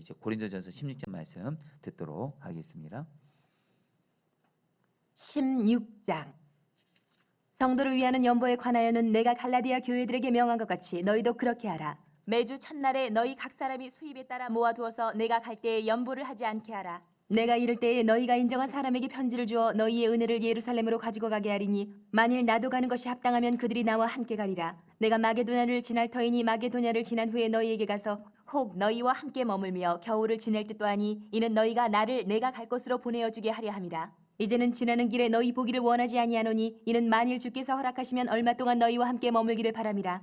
이제 고린도전서 16장 말씀 듣도록 하겠습니다. 16장. 성도를 위하는 연보에 관하여는 내가 갈라디아 교회들에게 명한 것 같이 너희도 그렇게 하라. 매주 첫날에 너희 각 사람이 수입에 따라 모아두어서 내가 갈 때에 연보를 하지 않게 하라. 내가 이를 때에 너희가 인정한 사람에게 편지를 주어 너희의 은혜를 예루살렘으로 가지고 가게 하리니 만일 나도 가는 것이 합당하면 그들이 나와 함께 가리라. 내가 마게도냐를 지날 터이니 마게도냐를 지난 후에 너희에게 가서 혹 너희와 함께 머물며 겨울을 지낼 듯도 하니 이는 너희가 나를 내가 갈 곳으로 보내어 주게 하려 함이라. 이제는 지나는 길에 너희 보기를 원하지 아니하노니 이는 만일 주께서 허락하시면 얼마 동안 너희와 함께 머물기를 바람이라.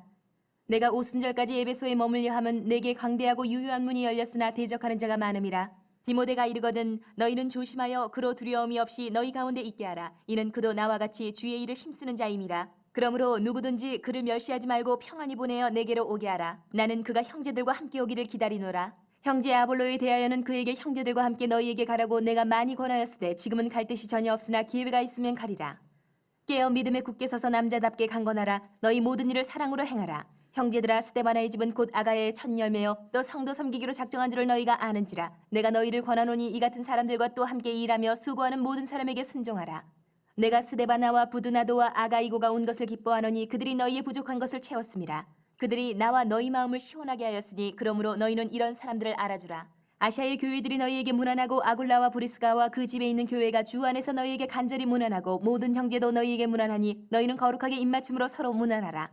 내가 오순절까지 에베소에 머물려 함은 내게 광대하고 유효한 문이 열렸으나 대적하는 자가 많음이라. 디모데가 이르거든 너희는 조심하여 그로 두려움이 없이 너희 가운데 있게 하라. 이는 그도 나와 같이 주의 일을 힘쓰는 자임이라. 그러므로 누구든지 그를 멸시하지 말고 평안히 보내어 내게로 오게 하라. 나는 그가 형제들과 함께 오기를 기다리노라. 형제 아볼로에 대하여는 그에게 형제들과 함께 너희에게 가라고 내가 많이 권하였으되 지금은 갈 뜻이 전혀 없으나 기회가 있으면 가리라. 깨어 믿음에 굳게 서서 남자답게 강건하라. 너희 모든 일을 사랑으로 행하라. 형제들아 스데바나의 집은 곧 아가야의 첫 열매요 또 성도 섬기기로 작정한 줄을 너희가 아는지라. 내가 너희를 권하노니 이 같은 사람들과 또 함께 일하며 수고하는 모든 사람에게 순종하라. 내가 스데바나와 부드나도와 아가이고가 온 것을 기뻐하노니 그들이 너희의 부족한 것을 채웠음이라. 그들이 나와 너희 마음을 시원하게 하였으니 그러므로 너희는 이런 사람들을 알아주라. 아시아의 교회들이 너희에게 문안하고 아굴라와 브리스가와 그 집에 있는 교회가 주 안에서 너희에게 간절히 문안하고 모든 형제도 너희에게 문안하니 너희는 거룩하게 입맞춤으로 서로 문안하라.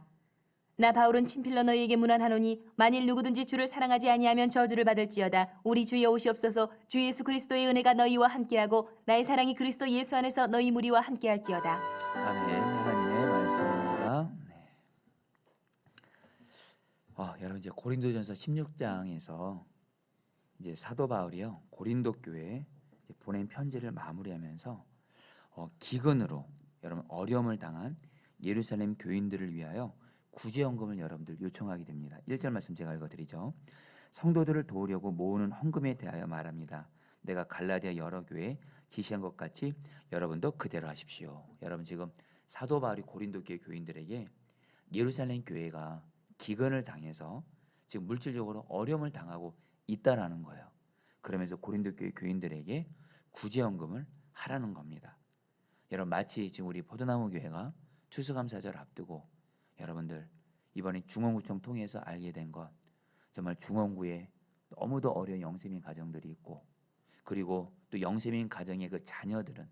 나 바울은 친필로 너희에게 문안하노니 만일 누구든지 주를 사랑하지 아니하면 저주를 받을지어다. 우리 주여 오시옵소서. 주 예수 그리스도의 은혜가 너희와 함께하고 나의 사랑이 그리스도 예수 안에서 너희 무리와 함께할지어다. 아멘. 하나님의 말씀입니다. 네. 여러분 이제 고린도전서 16장에서 이제 사도 바울이요 고린도 교회에 보낸 편지를 마무리하면서 기근으로 여러분 어려움을 당한 예루살렘 교인들을 위하여 구제헌금을 여러분들 요청하게 됩니다. 1절 말씀 제가 읽어드리죠. 성도들을 도우려고 모으는 헌금에 대하여 말합니다. 내가 갈라디아 여러 교회에 지시한 것 같이 여러분도 그대로 하십시오. 여러분 지금 사도 바울이 고린도 교회 교인들에게 예루살렘 교회가 기근을 당해서 지금 물질적으로 어려움을 당하고 있다라는 거예요. 그러면서 고린도 교회 교인들에게 구제헌금을 하라는 겁니다. 여러분 마치 지금 우리 포도나무 교회가 추수감사절 앞두고 여러분들 이번에 중원구청 통해서 알게 된 것 정말 중원구에 너무도 어려운 영세민 가정들이 있고 그리고 또 영세민 가정의 그 자녀들은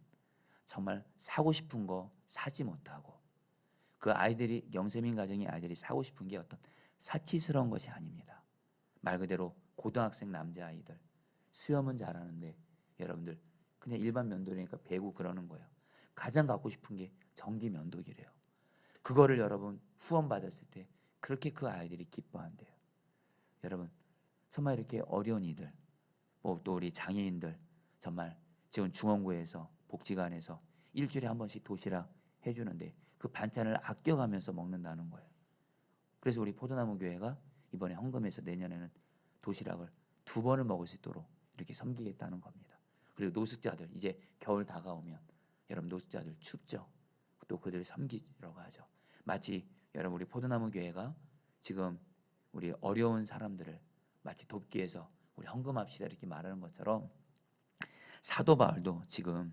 정말 사고 싶은 거 사지 못하고 그 아이들이 영세민 가정의 아이들이 사고 싶은 게 어떤 사치스러운 것이 아닙니다. 말 그대로 고등학생 남자아이들 수염은 잘하는데 여러분들 그냥 일반 면도기니까 배고 그러는 거예요. 가장 갖고 싶은 게 전기 면도기래요. 그거를 여러분 후원 받았을 때 그렇게 그 아이들이 기뻐한대요. 여러분 정말 이렇게 어려운 이들 또 우리 장애인들 정말 지금 중원구에서 복지관에서 일주일에 한 번씩 도시락 해주는데 그 반찬을 아껴가면서 먹는다는 거예요. 그래서 우리 포도나무 교회가 이번에 헌금해서 내년에는 도시락을 2번을 먹을 수 있도록 이렇게 섬기겠다는 겁니다. 그리고 노숙자들 이제 겨울 다가오면 여러분 노숙자들 춥죠. 또 그들을 섬기려고 하죠. 마치 여러분 우리 포도나무 교회가 지금 우리 어려운 사람들을 마치 돕기 위해서 우리 헌금합시다 이렇게 말하는 것처럼 사도 바울도 지금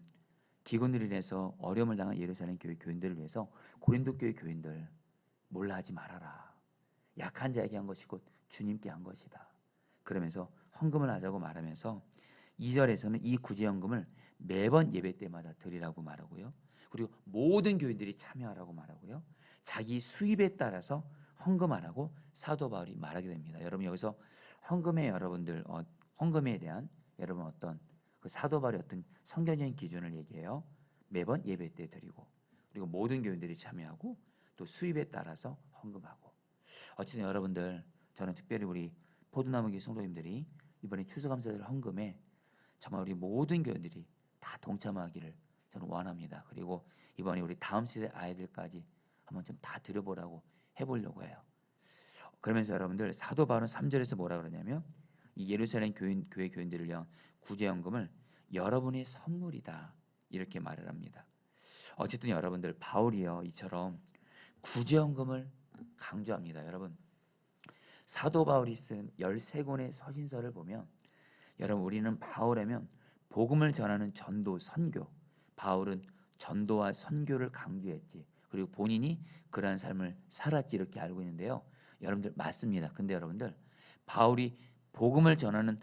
기근으로 인해서 어려움을 당한 예루살렘 교회 교인들을 위해서 고린도 교회 교인들 몰라 하지 말아라. 약한 자에게 한 것이 곧 주님께 한 것이다. 그러면서 헌금을 하자고 말하면서 2절에서는 이 구제헌금을 매번 예배 때마다 드리라고 말하고요. 그리고 모든 교인들이 참여하라고 말하고요. 자기 수입에 따라서 헌금하라고 사도 바울이 말하게 됩니다. 여러분 여기서 헌금에 대한 여러분 어떤 그 사도 바울의 어떤 성경적인 기준을 얘기해요. 매번 예배 때 드리고 그리고 모든 교인들이 참여하고 또 수입에 따라서 헌금하고. 어쨌든 여러분들 저는 특별히 우리 포도나무 교회 성도님들이 이번에 추수감사절 헌금에 정말 우리 모든 교인들이 다 동참하기를 저는 원합니다. 그리고 이번에 우리 다음 세대 아이들까지 한번 좀 다 들여보라고 해보려고 해요. 그러면서 여러분들 사도 바울은 3절에서 뭐라 그러냐면 이 예루살렘 교회 교인들을 위한 구제헌금을 여러분의 선물이다 이렇게 말을 합니다. 어쨌든 여러분들 바울이요 이처럼 구제헌금을 강조합니다. 여러분 사도 바울이 쓴 13권의 서신서를 보면 여러분 우리는 바울이면 복음을 전하는 전도 선교. 바울은 전도와 선교를 강조했지. 그리고 본인이 그러한 삶을 살았지 이렇게 알고 있는데요. 여러분들 맞습니다. 근데 여러분들 바울이 복음을 전하는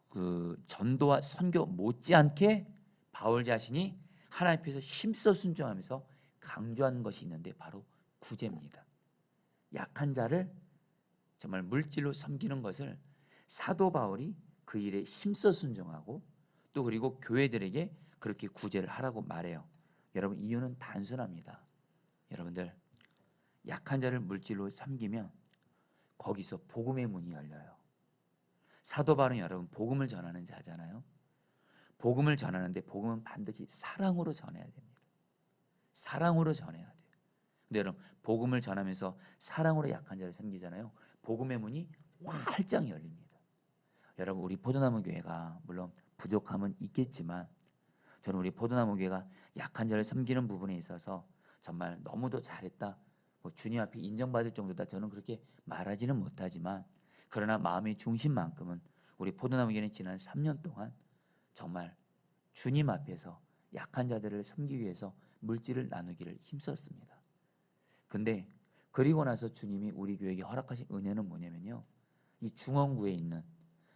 그 전도와 선교 못지않게 바울 자신이 하나님 앞에서 힘써 순종하면서 강조한 것이 있는데 바로 구제입니다. 약한 자를 정말 물질로 섬기는 것을 사도 바울이 그 일에 힘써 순종하고 또 그리고 교회들에게 그렇게 구제를 하라고 말해요. 여러분 이유는 단순합니다. 여러분들 약한 자를 물질로 섬기면 거기서 복음의 문이 열려요. 사도 바울은 여러분 복음을 전하는 자잖아요. 복음을 전하는데 복음은 반드시 사랑으로 전해야 됩니다. 사랑으로 전해야 돼요. 근데 여러분 복음을 전하면서 사랑으로 약한 자를 섬기잖아요. 복음의 문이 활짝 열립니다. 여러분 우리 포도나무 교회가 물론 부족함은 있겠지만 저는 우리 포도나무 교회가 약한 자를 섬기는 부분에 있어서 정말 너무도 잘했다. 뭐 주님 앞에 인정받을 정도다. 저는 그렇게 말하지는 못하지만 그러나 마음의 중심만큼은 우리 포도나무 교회는 지난 3년 동안 정말 주님 앞에서 약한 자들을 섬기기 위해서 물질을 나누기를 힘썼습니다. 근데 그리고 나서 주님이 우리 교회에게 허락하신 은혜는 뭐냐면요. 이 중원구에 있는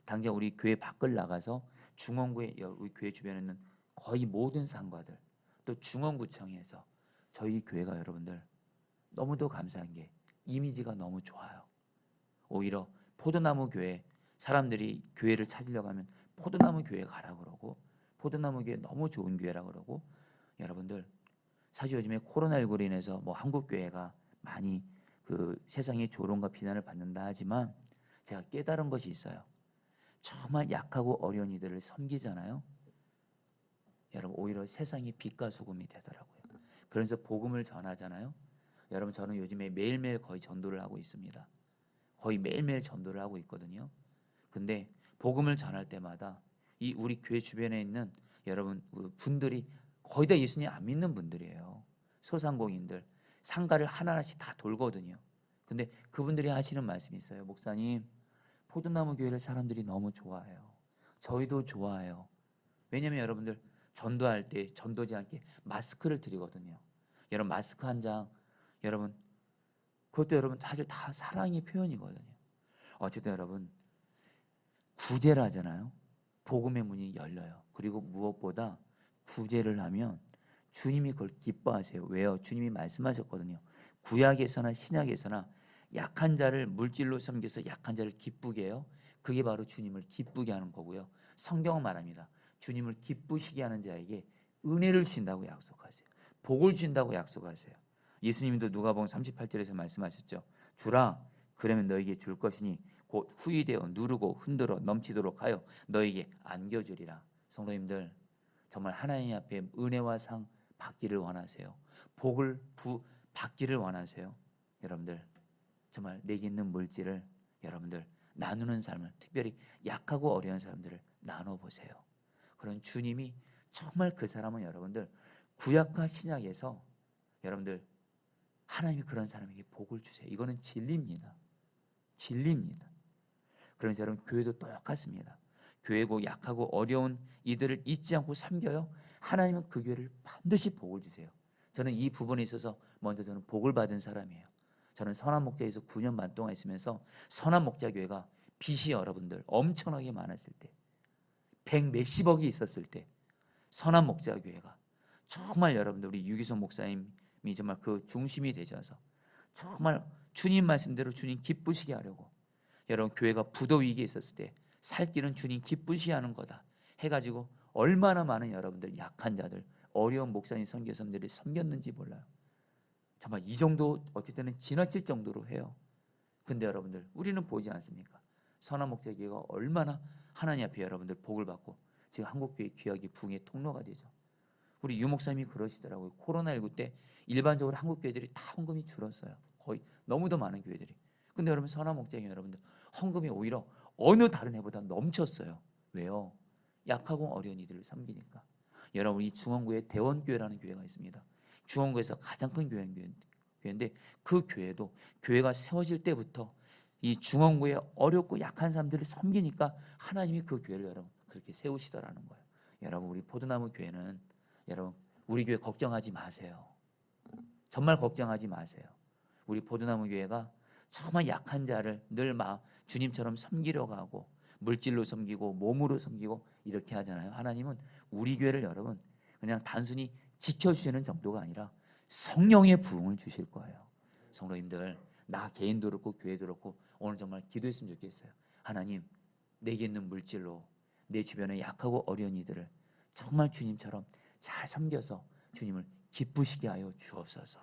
당장 우리 교회 밖을 나가서 중원구에 우리 교회 주변에 있는 거의 모든 상가들 또 중원구청에서 저희 교회가 여러분들 너무도 감사한 게 이미지가 너무 좋아요. 오히려 포도나무 교회 사람들이 교회를 찾으려고 하면 포도나무 교회 가라 그러고 포도나무 교회 너무 좋은 교회라 그러고 여러분들 사실 요즘에 코로나19로 인해서 뭐 한국 교회가 많이 그 세상의 조롱과 비난을 받는다 하지만 제가 깨달은 것이 있어요. 정말 약하고 어려운 이들을 섬기잖아요. 여러분 오히려 세상의 빛과 소금이 되더라고요. 그래서 복음을 전하잖아요. 여러분 저는 요즘에 매일매일 거의 전도를 하고 있습니다. 거의 매일매일 전도를 하고 있거든요. 근데 복음을 전할 때마다 이 우리 교회 주변에 있는 여러분 분들이 거의 다 예수님 안 믿는 분들이에요. 소상공인들 상가를 하나하나씩 다 돌거든요. 근데 그분들이 하시는 말씀이 있어요. 목사님 포도나무 교회를 사람들이 너무 좋아해요. 저희도 좋아해요. 왜냐하면 여러분들 전도할 때 전도지 않게 마스크를 드리거든요. 여러분 마스크 한 장 여러분 그것도 여러분 사실 다 사랑의 표현이거든요. 어쨌든 여러분 구제를 하잖아요. 복음의 문이 열려요. 그리고 무엇보다 구제를 하면 주님이 그걸 기뻐하세요. 왜요? 주님이 말씀하셨거든요. 구약에서나 신약에서나 약한 자를 물질로 섬겨서 약한 자를 기쁘게 해요. 그게 바로 주님을 기쁘게 하는 거고요. 성경은 말합니다. 주님을 기쁘시게 하는 자에게 은혜를 주신다고 약속하세요. 복을 주신다고 약속하세요. 예수님도 누가복음 38절에서 말씀하셨죠. 주라 그러면 너에게 줄 것이니 곧 후이되어 누르고 흔들어 넘치도록 하여 너에게 안겨주리라. 성도님들 정말 하나님 앞에 은혜와 상 받기를 원하세요. 복을 받기를 원하세요. 여러분들 정말 내게 있는 물질을 여러분들 나누는 삶을 특별히 약하고 어려운 사람들을 나눠보세요. 그런 주님이 정말 그 사람은 여러분들 구약과 신약에서 여러분들 하나님이 그런 사람에게 복을 주세요. 이거는 진리입니다. 진리입니다. 그래서 여러분 교회도 똑같습니다. 교회고 약하고 어려운 이들을 잊지 않고 섬겨요. 하나님은 그 교회를 반드시 복을 주세요. 저는 이 부분에 있어서 먼저 저는 복을 받은 사람이에요. 저는 선한 목자에서 9년 반 동안 있으면서 선한 목자 교회가 빚이 여러분들 엄청나게 많았을 때, 100 몇십억이 있었을 때 선한 목자 교회가 정말 여러분들 우리 유기성 목사님이 정말 그 중심이 되셔서 정말 주님 말씀대로 주님 기쁘시게 하려고 여러분 교회가 부도 위기에 있었을 때 살 길은 주님 기쁘시게 하는 거다 해가지고 얼마나 많은 여러분들 약한 자들 어려운 목사님 선교사님들이 섬겼는지 몰라요. 정말 이 정도 어쨌든 지나칠 정도로 해요. 근데 여러분들 우리는 보지 않습니까? 선한 목자 교회가 얼마나 하나님 앞에 여러분들 복을 받고 지금 한국교회 귀하게 부흥의 통로가 되죠. 우리 유 목사님이 그러시더라고요. 코로나19 때 일반적으로 한국 교회들이 다 헌금이 줄었어요. 거의 너무도 많은 교회들이. 근데 여러분 선한 목자 교회 여러분들 헌금이 오히려 어느 다른 해보다 넘쳤어요. 왜요? 약하고 어려운 이들을 섬기니까. 여러분 이 중원구에 대원교회라는 교회가 있습니다. 중원구에서 가장 큰 교회인데 그 교회도 교회가 세워질 때부터 이 중원구에 어렵고 약한 사람들을 섬기니까 하나님이 그 교회를 여러분 그렇게 세우시더라는 거예요. 여러분 우리 포도나무 교회는 여러분 우리 교회 걱정하지 마세요. 정말 걱정하지 마세요. 우리 포도나무 교회가 정말 약한 자를 늘 주님처럼 섬기려고 하고 물질로 섬기고 몸으로 섬기고 이렇게 하잖아요. 하나님은 우리 교회를 여러분 그냥 단순히 지켜주시는 정도가 아니라 성령의 부흥을 주실 거예요. 성도님들 나 개인도 그렇고 교회도 그렇고 오늘 정말 기도했으면 좋겠어요. 하나님 내게 있는 물질로 내 주변에 약하고 어려운 이들을 정말 주님처럼 잘 섬겨서 주님을 기쁘시게 하여 주옵소서.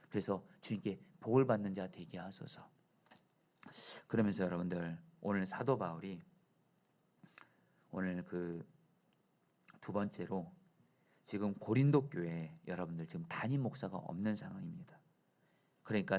그래서 주님께 복을 받는 자 되게 하소서. 그러면서 여러분들 오늘 사도 바울이 오늘 그 두 번째로 지금 고린도 교회 여러분들 지금 담임 목사가 없는 상황입니다. 그러니까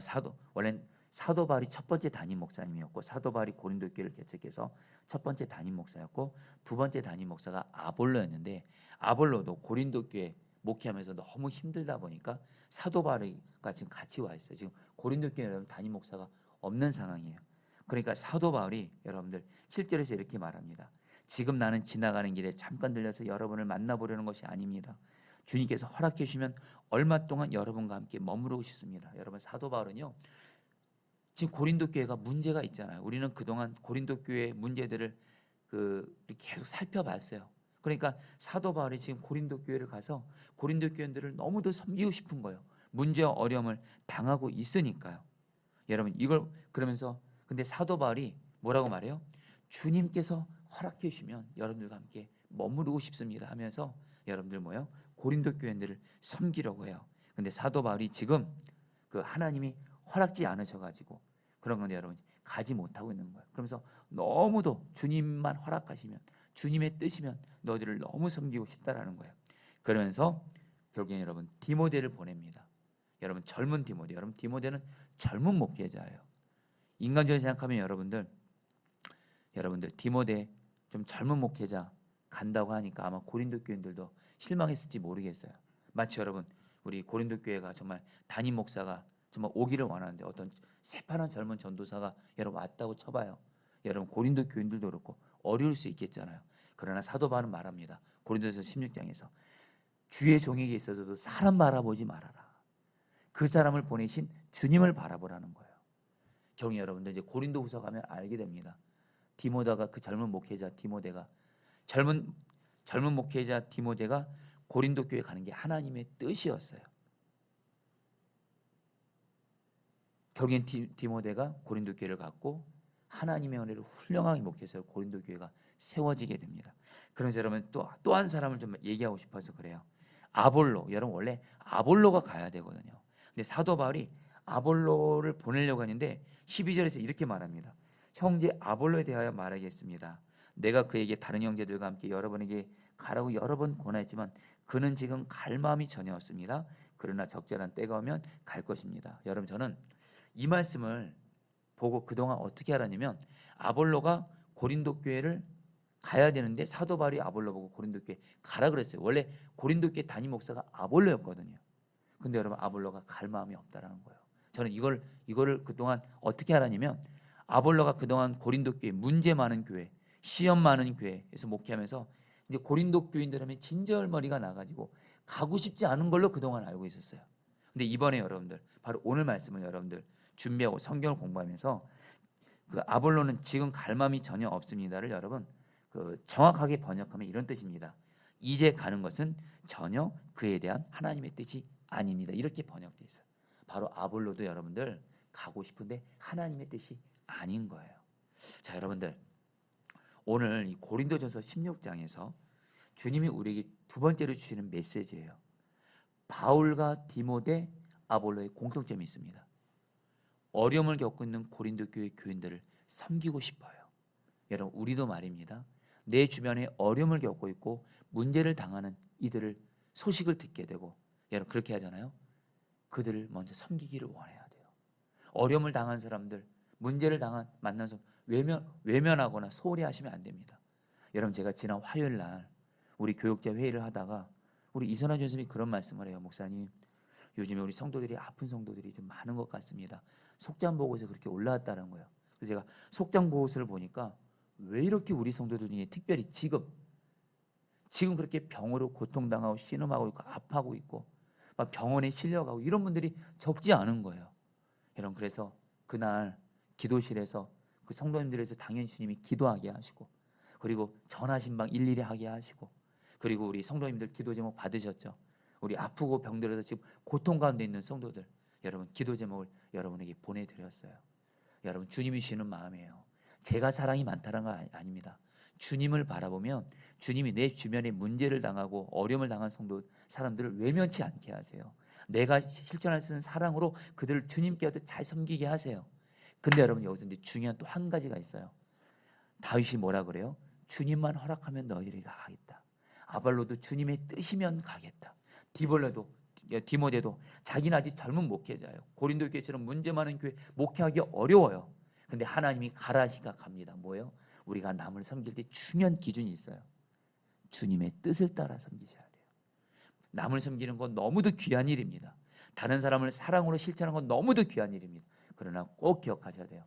원래 사도 바울이 첫 번째 담임 목사님이었고 사도 바울이 고린도 교회를 개척해서 첫 번째 담임 목사였고 두 번째 담임 목사가 아볼로였는데 아볼로도 고린도 교회 목회하면서 너무 힘들다 보니까 사도 바울과 지금 같이 와 있어요. 지금 고린도 교회 여러분 담임 목사가 없는 상황이에요. 그러니까 사도 바울이 여러분들 7절에서 이렇게 말합니다. 지금 나는 지나가는 길에 잠깐 들려서 여러분을 만나보려는 것이 아닙니다. 주님께서 허락해 주시면 얼마 동안 여러분과 함께 머무르고 싶습니다. 여러분 사도 바울은요. 지금 고린도 교회가 문제가 있잖아요. 우리는 그동안 고린도 교회의 문제들을 계속 살펴봤어요. 그러니까 사도 바울이 지금 고린도 교회를 가서 고린도 교인들을 너무도 섬기고 싶은 거예요. 문제와 어려움을 당하고 있으니까요. 여러분 이걸 그러면서 근데 사도 바울이 뭐라고 말해요? 주님께서 허락해 주시면 여러분들과 함께 머무르고 싶습니다 하면서 여러분들 뭐요? 고린도 교인들을 섬기려고 해요. 근데 사도 바울이 지금 그 하나님이 허락지 않으셔가지고 그런 건데 여러분 가지 못하고 있는 거예요. 그러면서 너무도 주님만 허락하시면 주님의 뜻이면 너희들을 너무 섬기고 싶다라는 거예요. 그러면서 결국에 여러분 디모데를 보냅니다. 여러분 젊은 디모데, 여러분 디모데는 젊은 목회자예요. 인간적으로 생각하면 여러분들 디모데 좀 젊은 목회자 간다고 하니까 아마 고린도 교인들도 실망했을지 모르겠어요. 마치 여러분 우리 고린도 교회가 정말 담임 목사가 정말 오기를 원하는데 어떤 새파란 젊은 전도사가 여러분 왔다고 쳐봐요. 여러분 고린도 교인들도 그렇고 어려울 수 있겠잖아요. 그러나 사도 바울은 말합니다. 고린도서 16장에서 주의 종에게 있어서도 사람 바라보지 말아라. 그 사람을 보내신 주님을 바라보라는 거예요. 결국 여러분들 이제 고린도후서 가면 알게 됩니다. 디모데가 그 젊은 목회자 디모데가 젊은 목회자 디모데가 고린도 교회 가는 게 하나님의 뜻이었어요. 결국엔 디모데가 고린도 교회를 갔고 하나님의 은혜를 훌륭하게 목회해서 고린도 교회가 세워지게 됩니다. 그래서 여러분 또 한 사람을 좀 얘기하고 싶어서 그래요. 아볼로, 여러분 원래 아볼로가 가야 되거든요. 근데 사도 바울이 아볼로를 보내려고 하는데 12절에서 이렇게 말합니다. 형제 아볼로에 대하여 말하겠습니다. 내가 그에게 다른 형제들과 함께 여러분에게 가라고 여러 번 권하였지만 그는 지금 갈 마음이 전혀 없습니다. 그러나 적절한 때가 오면 갈 것입니다. 여러분 저는 이 말씀을 보고 그동안 어떻게 알았냐면 아볼로가 고린도 교회를 가야 되는데 사도 바울이 아볼로 보고 고린도 교회 가라 그랬어요. 원래 고린도 교회 담임 목사가 아볼로였거든요. 근데 여러분 아볼로가 갈 마음이 없다라는 거예요. 저는 이거를 그동안 어떻게 알았냐면 아볼로가 그동안 고린도 교회 문제 많은 교회, 시험 많은 교회에서 목회하면서 이제 고린도 교인들 하면 진절머리가 나가지고 가고 싶지 않은 걸로 그동안 알고 있었어요. 근데 이번에 여러분들 바로 오늘 말씀을 여러분들 준비하고 성경을 공부하면서 그 아볼로는 지금 갈 마음이 전혀 없습니다를 여러분 정확하게 번역하면 이런 뜻입니다. 이제 가는 것은 전혀 그에 대한 하나님의 뜻이 아닙니다. 이렇게 번역되어 있어요. 바로 아볼로도 여러분들 가고 싶은데 하나님의 뜻이 아닌 거예요. 자, 여러분들 오늘 이 고린도전서 16장에서 주님이 우리에게 두 번째로 주시는 메시지예요. 바울과 디모데, 아볼로의 공통점이 있습니다. 어려움을 겪고 있는 고린도 교회 교인들을 섬기고 싶어요. 여러분 우리도 말입니다. 내 주변에 어려움을 겪고 있고 문제를 당하는 이들을 소식을 듣게 되고 여러분 그렇게 하잖아요. 그들을 먼저 섬기기를 원해야 돼요. 어려움을 당한 사람들, 문제를 만난 사람 외면하거나 소홀히 하시면 안 됩니다. 여러분 제가 지난 화요일 날 우리 교육자 회의를 하다가 우리 이선환 교수님이 그런 말씀을 해요. 목사님, 요즘에 우리 성도들이 아픈 성도들이 좀 많은 것 같습니다. 속장 보고서 그렇게 올라왔다는 거예요. 그래서 제가 속장 보고서를 보니까 왜 이렇게 우리 성도들 중에 특별히 지금 지금 그렇게 병으로 고통당하고 신음하고 있고 아파하고 있고 막 병원에 실려가고 이런 분들이 적지 않은 거예요. 여러분, 그래서 그날 기도실에서 그 성도님들에서 당연히 주님이 기도하게 하시고, 그리고 전화신방 일일이 하게 하시고, 그리고 우리 성도님들 기도 제목 받으셨죠? 우리 아프고 병들어서 지금 고통 가운데 있는 성도들, 여러분 기도 제목을 여러분에게 보내드렸어요. 여러분, 주님이 주시는 마음이에요. 제가 사랑이 많다는 거 아닙니다. 주님을 바라보면 주님이 내 주변에 문제를 당하고 어려움을 당한 성도 사람들을 외면치 않게 하세요. 내가 실천할 수 있는 사랑으로 그들을 주님께 잘 섬기게 하세요. 근데 여러분, 여기서 이제 중요한 또 한 가지가 있어요. 다윗이 뭐라 그래요? 주님만 허락하면 너희들이 가겠다. 아발로도 주님의 뜻이면 가겠다. 디모데도 자기는 아직 젊은 목회자예요. 고린도 교회처럼 문제 많은 교회 목회하기 어려워요. 근데 하나님이 가라 하시니까 갑니다. 뭐예요? 우리가 남을 섬길 때 중요한 기준이 있어요. 주님의 뜻을 따라 섬기셔야 돼요. 남을 섬기는 건 너무도 귀한 일입니다. 다른 사람을 사랑으로 실천하는 건 너무도 귀한 일입니다. 그러나 꼭 기억하셔야 돼요.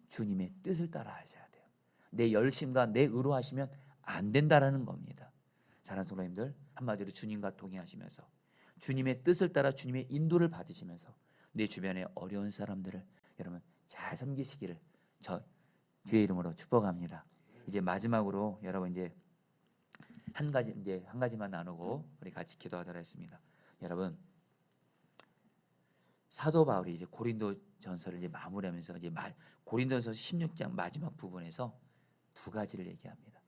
주님의 뜻을 따라 하셔야 돼요. 내 열심과 내 의로 하시면 안 된다라는 겁니다. 사랑하는 성도님들, 한마디로 주님과 동행하시면서 주님의 뜻을 따라 주님의 인도를 받으시면서 내 주변의 어려운 사람들을 여러분 잘 섬기시기를 저 주의 이름으로 축복합니다. 이제 마지막으로 여러분 이제 한 가지만 나누고 우리 같이 기도하도록 하겠습니다. 여러분, 사도 바울이 이제 고린도전서를 이제 마무리하면서 이제 고린도전서 16장 마지막 부분에서 두 가지를 얘기합니다.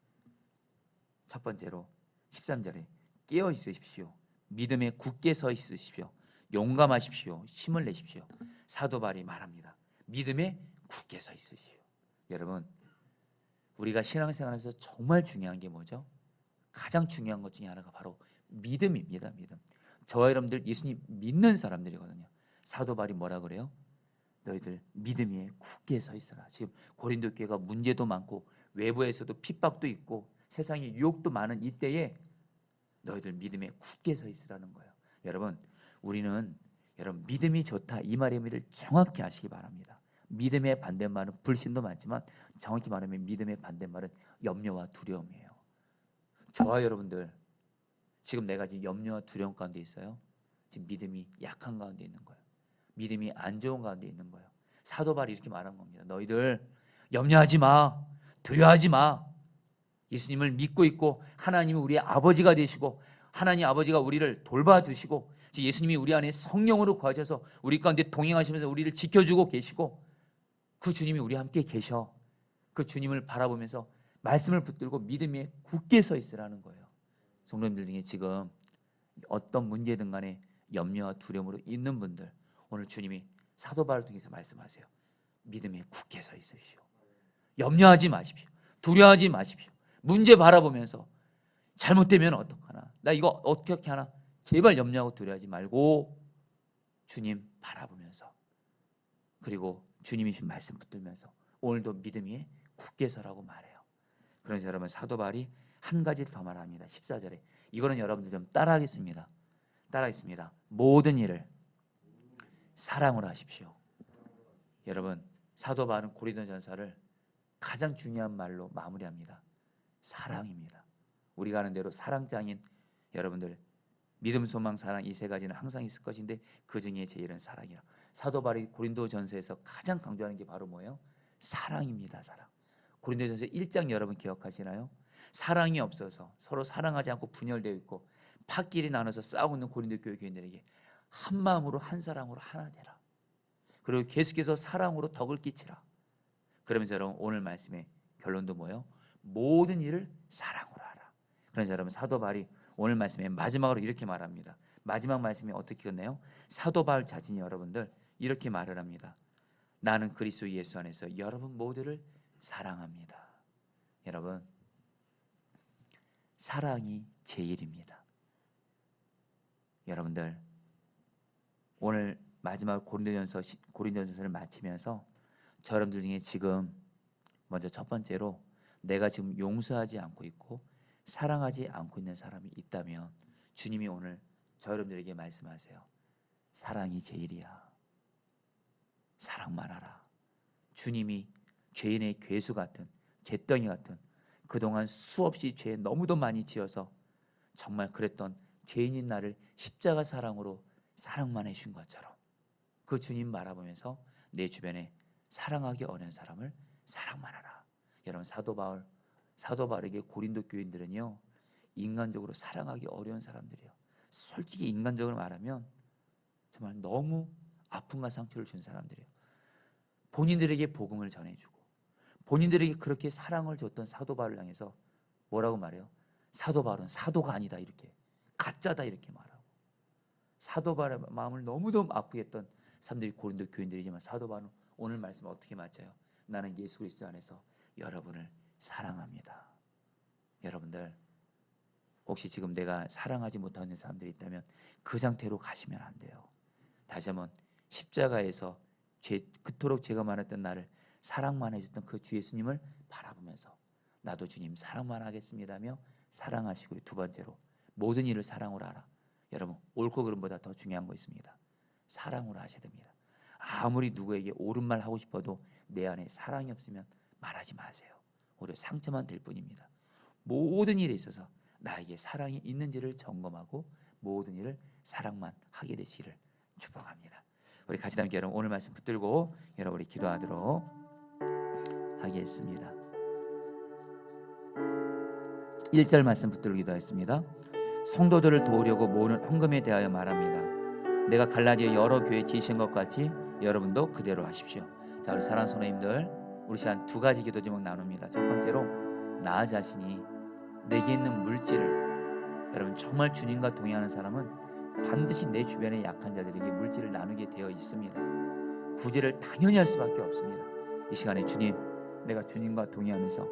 첫 번째로 13절에 깨어 있으십시오. 믿음에 굳게 서 있으십시오. 용감하십시오. 힘을 내십시오. 사도 바울이 말합니다. 믿음에 굳게 서 있으십시오. 여러분, 우리가 신앙생활하면서 정말 중요한 게 뭐죠? 가장 중요한 것 중에 하나가 바로 믿음입니다. 믿음. 저와 여러분들 예수님 믿는 사람들이거든요. 사도 바울이 뭐라 그래요? 너희들 믿음 위에 굳게 서 있어라. 지금 고린도 교회가 문제도 많고 외부에서도 핍박도 있고 세상에 유혹도 많은 이때에 너희들 믿음에 굳게 서 있으라는 거예요. 여러분, 우리는 여러분 믿음이 좋다 이 말의 의미를 정확히 아시기 바랍니다. 믿음의 반대말은 불신도 많지만 정확히 말하면 믿음의 반대말은 염려와 두려움이에요. 저와 여러분들 지금 내가 지금 염려와 두려움 가운데 있어요. 지금 믿음이 약한 가운데 있는 거예요. 믿음이 안 좋은 가운데 있는 거예요. 사도 바울이 이렇게 말한 겁니다. 너희들 염려하지 마, 두려워하지 마. 예수님을 믿고 있고 하나님이 우리의 아버지가 되시고 하나님 아버지가 우리를 돌봐주시고 예수님이 우리 안에 성령으로 거하셔서 우리 가운데 동행하시면서 우리를 지켜주고 계시고 그 주님이 우리 함께 계셔. 그 주님을 바라보면서 말씀을 붙들고 믿음에 굳게 서 있으라는 거예요. 성도님들 중에 지금 어떤 문제든 간에 염려와 두려움으로 있는 분들, 오늘 주님이 사도 바울을 통해서 말씀하세요. 믿음에 굳게 서 있으시오. 염려하지 마십시오. 두려워하지 마십시오. 문제 바라보면서 잘못되면 어떡하나, 나 이거 어떻게 하나, 제발 염려하고 두려워하지 말고 주님 바라보면서, 그리고 주님이 주신 말씀 붙들면서 오늘도 믿음 위에 굳게 서라고 말해요. 그래서 여러분, 사도 바울이 한 가지를 더 말합니다. 14절에 이거는 여러분들 좀 따라하겠습니다. 모든 일을 사랑으로 하십시오. 여러분, 사도 바울은 고린도전서를 가장 중요한 말로 마무리합니다. 사랑입니다. 우리가 아는 대로 사랑장인 여러분들, 믿음, 소망, 사랑 이 세 가지는 항상 있을 것인데 그 중에 제일은 사랑이라. 사도 바울이 고린도전서에서 가장 강조하는 게 바로 뭐예요? 사랑입니다. 사랑. 고린도전서 1장 여러분 기억하시나요? 사랑이 없어서 서로 사랑하지 않고 분열되어 있고 팥끼리 나눠서 싸우고 있는 고린도 교회 교인들에게 한 마음으로 한 사랑으로 하나 되라. 그리고 계속해서 사랑으로 덕을 끼치라. 그러면서 여러분, 오늘 말씀의 결론도 뭐예요? 모든 일을 사랑으로 하라. 그래서 여러분, 사도 바울이 오늘 말씀에 마지막으로 이렇게 말합니다. 마지막 말씀이 어떻게 끝내요? 사도 바울 자신이 여러분들 이렇게 말을 합니다. 나는 그리스도 예수 안에서 여러분 모두를 사랑합니다. 여러분, 사랑이 제일입니다. 여러분들, 오늘 마지막 고린도전서를 마치면서 저 여러분들 중에 지금 먼저 첫 번째로 내가 지금 용서하지 않고 있고 사랑하지 않고 있는 사람이 있다면 주님이 오늘 저 여러분들에게 말씀하세요. 사랑이 제일이야. 사랑만 하라. 주님이 죄인의 괴수 같은, 잿덩이 같은, 그동안 수없이 죄 너무도 많이 지어서 정말 그랬던 죄인인 나를 십자가 사랑으로 사랑만 해준 것처럼 그 주님 바라보면서 내 주변에 사랑하기 어려운 사람을 사랑만 하라. 여러분 사도 바울에게 고린도 교인들은요 인간적으로 사랑하기 어려운 사람들이에요. 솔직히 인간적으로 말하면 정말 너무 아픔과 상처를 준 사람들이에요. 본인들에게 복음을 전해주고 본인들에게 그렇게 사랑을 줬던 사도 바울을 향해서 뭐라고 말해요? 사도 바울은 사도가 아니다 이렇게 가짜다 이렇게 말하고 사도 바울의 마음을 너무너무 아프게 했던 사람들이 고린도 교인들이지만 사도 바울은 오늘 말씀 어떻게 맞아요? 나는 예수 그리스도 안에서 여러분을 사랑합니다. 여러분들 혹시 지금 내가 사랑하지 못하는 사람들이 있다면 그 상태로 가시면 안 돼요. 다시 한번 십자가에서 그토록 죄가 많았던 나를 사랑만 해줬던 그 주 예수님을 바라보면서 나도 주님 사랑만 하겠습니다며 사랑하시고 두 번째로 모든 일을 사랑으로 하라. 여러분 옳고 그름보다 더 중요한 거 있습니다. 사랑으로 하셔야 됩니다. 아무리 누구에게 옳은 말 하고 싶어도 내 안에 사랑이 없으면 말하지 마세요. 오히려 상처만 될 뿐입니다. 모든 일에 있어서 나에게 사랑이 있는지를 점검하고 모든 일을 사랑만 하게 되시기를 축복합니다. 우리 같이 함께 여러분 오늘 말씀 붙들고 여러분 우리 기도하도록 하겠습니다. 1절 말씀 붙들고 기도하겠습니다. 성도들을 도우려고 모으는 헌금에 대하여 말합니다. 내가 갈라디아 여러 교회에 지신 것 같이 여러분도 그대로 하십시오. 자, 우리 사랑하는 성도님들, 우리 시간 두 가지 기도 제목 나눕니다. 첫 번째로 나 자신이 내게 있는 물질을 여러분 정말 주님과 동행하는 사람은 반드시 내 주변의 약한 자들에게 물질을 나누게 되어 있습니다. 구제를 당연히 할 수밖에 없습니다. 이 시간에 주님, 내가 주님과 동행하면서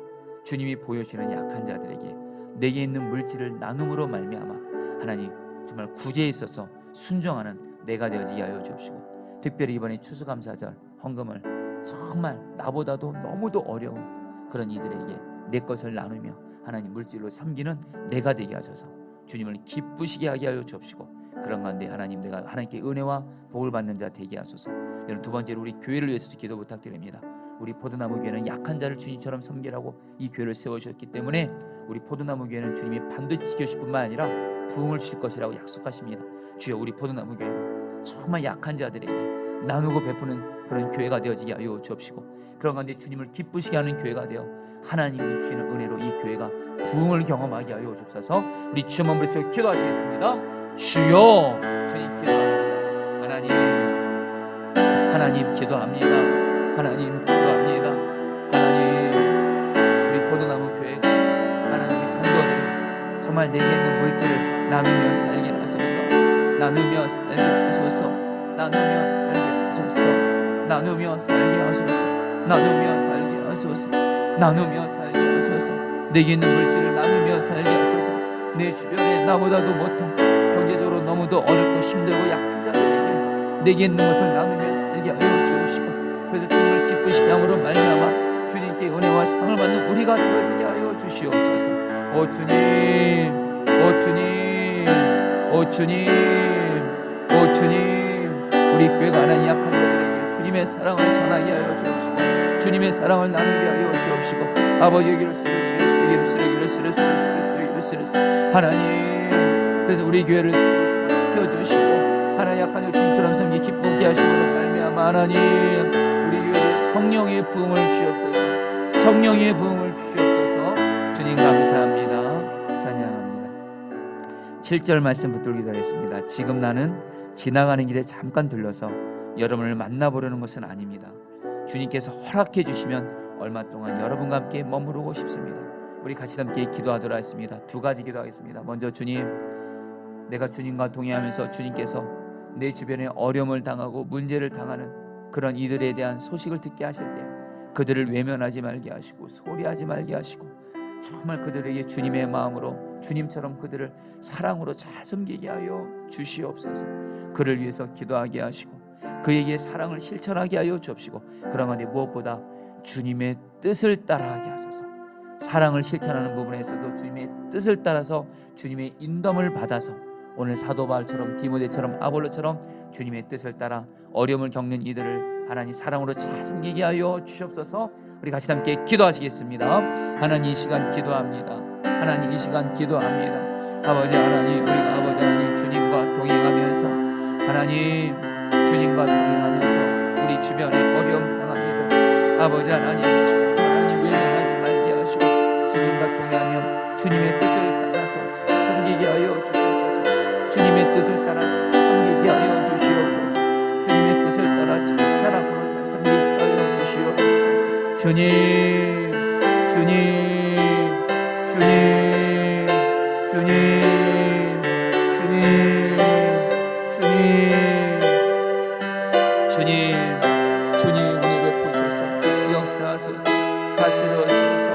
주님이 보여주는 약한 자들에게 내게 있는 물질을 나눔으로 말미암아 하나님 정말 구제에 있어서 순종하는 내가 되어지게 하여 주옵시고 특별히 이번에 추수감사절 헌금을 정말 나보다도 너무도 어려운 그런 이들에게 내 것을 나누며 하나님 물질로 섬기는 내가 되게 하셔서 주님을 기쁘시게 하게 하여 주옵시고 그런 가운데 하나님 내가 하나님께 은혜와 복을 받는 자 되게 하소서. 여러분 두 번째로 우리 교회를 위해서도 기도 부탁드립니다. 우리 포도나무 교회는 약한 자를 주님처럼 섬기라고 이 교회를 세우셨기 때문에 우리 포도나무 교회는 주님이 반드시 지켜주실 뿐만 아니라 부흥을 주실 것이라고 약속하십니다. 주여 우리 포도나무 교회가 정말 약한 자들에게 나누고 베푸는 그런 교회가 되어지게 하여 주옵시고 그런 가운데 주님을 기쁘시게 하는 교회가 되어 하나님이 주시는 은혜로 이 교회가 부흥을 경험하게 하여 주옵소서. 우리 주여 한번 부르시고 기도하시겠습니다. 주여 주님 기도합니다. 하나님 기도합니다. 하나님 기도합니다. 하나님 우리 포도나무 교회가 하나님 우리 성도들이 정말 내게 있는 물질을 나누며 살게 하소서. 나누며 살게 하소서. 나누며 살게 하소서. 나누며 살게 하소서. 나누며 살게 하소서. 나누며 살게 하소서. 내게 있는 물질을 나누며 살게 하소서. 내 주변에 나보다도 못한 경제적으로 너무도 어렵고 힘들고 약한 자들에게 내게 있는 것을 나누며 살게 하여 주옵시고 그래서 주님을 기쁘시게 함으로 말미암아 주님께 은혜와 상을 받는 우리가 되어지게 하여 주시옵소서. 오 주님, 오 주님, 오 주님, 오 주님, 우리 교회가 하나님 약한 자들에게 주님의 사랑을 전하게 하여 주옵시고 주님의 사랑을 나누게 하여 주옵시고 아버지 여기를 하나님 그래서 우리 교회를 시켜주시고 하나님 약한 자 주님처럼 섬기 기쁘게 하시므로 말미암아 하나님 우리 교회에 성령의 부흥을 주옵소서. 성령의 부흥을 주옵소서. 주님 감사합니다. 찬양합니다. 7절 말씀 붙들고 기도하겠습니다. 지금 나는 지나가는 길에 잠깐 들러서 여러분을 만나보려는 것은 아닙니다. 주님께서 허락해 주시면 얼마 동안 여러분과 함께 머무르고 싶습니다. 우리 같이 함께 기도하도록 하겠습니다. 두 가지 기도하겠습니다. 먼저 주님, 내가 주님과 동행하면서 주님께서 내 주변에 어려움을 당하고 문제를 당하는 그런 이들에 대한 소식을 듣게 하실 때 그들을 외면하지 말게 하시고 소리하지 말게 하시고 정말 그들에게 주님의 마음으로 주님처럼 그들을 사랑으로 잘 섬기게 하여 주시옵소서. 그를 위해서 기도하게 하시고 그에게 사랑을 실천하게 하여 주옵시고 그러나 무엇보다 주님의 뜻을 따라하게 하소서. 사랑을 실천하는 부분에 있어도 주님의 뜻을 따라서 주님의 인도함을 받아서 오늘 사도 바울처럼 디모데처럼 아볼로처럼 주님의 뜻을 따라 어려움을 겪는 이들을 하나님 사랑으로 잘 섬기게 하여 주시옵소서. 우리 같이 함께 기도하시겠습니다. 하나님 이 시간 기도합니다. 하나님 이 시간 기도합니다. 아버지 하나님, 우리가 아버지 하나님 주님과 동행하면서 하나님 주님과 동행하면서 우리 주변에 어려움 당합니다. 아버지 하나님 외면하지 말게 하시고 주님과 동행하며 주님의 뜻을 따라서 섬기게 하여 주시옵소서. 주님의 뜻을 따라 잘 섬기게 하여 주시옵소서. 주님의 뜻을 따라 잘 사랑으로 잘 섬기게 하여 주시옵소서. 주님 주님 주님 주님 주님 주님 주님 주님 은혜 베푸소서. 역사하소서. 다스려소서.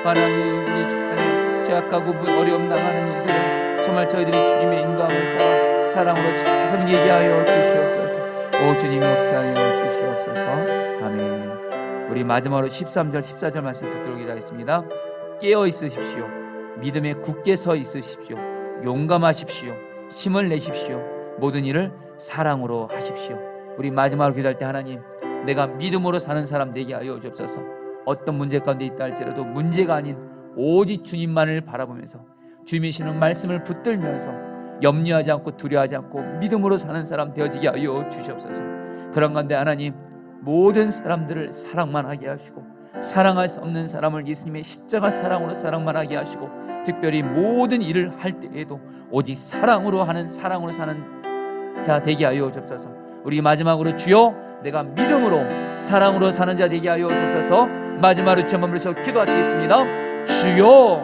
하나님 우리 주변에 죄악하고 어려움 당하는 이들은 정말 저희들이 주님의 인도함을 따라 사랑으로 잘 섬기게 하여 주시옵소서. 오 주님 역사하여 주시옵소서. 아멘. 우리 마지막으로 13절 14절 말씀 붙들고 기도하겠습니다. 깨어 있으십시오. 믿음에 굳게 서 있으십시오. 용감하십시오. 힘을 내십시오. 모든 일을 사랑으로 하십시오. 우리 마지막으로 기도할 때 하나님 내가 믿음으로 사는 사람 되게 하여 주옵소서. 어떤 문제 가운데 있다 할지라도 문제가 아닌 오직 주님만을 바라보면서 주님이 주시는 말씀을 붙들면서 염려하지 않고 두려워하지 않고 믿음으로 사는 사람 되어지게 하여 주시옵소서. 그런 가운데 하나님 모든 사람들을 사랑만 하게 하시고 사랑할 수 없는 사람을 예수님의 십자가 사랑으로 사랑만 하게 하시고 특별히 모든 일을 할 때에도 오직 사랑으로 하는 사랑으로 사는 자 되게 하여 주옵소서. 우리 마지막으로 주여 내가 믿음으로 사랑으로 사는 자 되게 하여 주옵소서. 마지막으로 주여 머물러서 기도하시겠습니다. 주여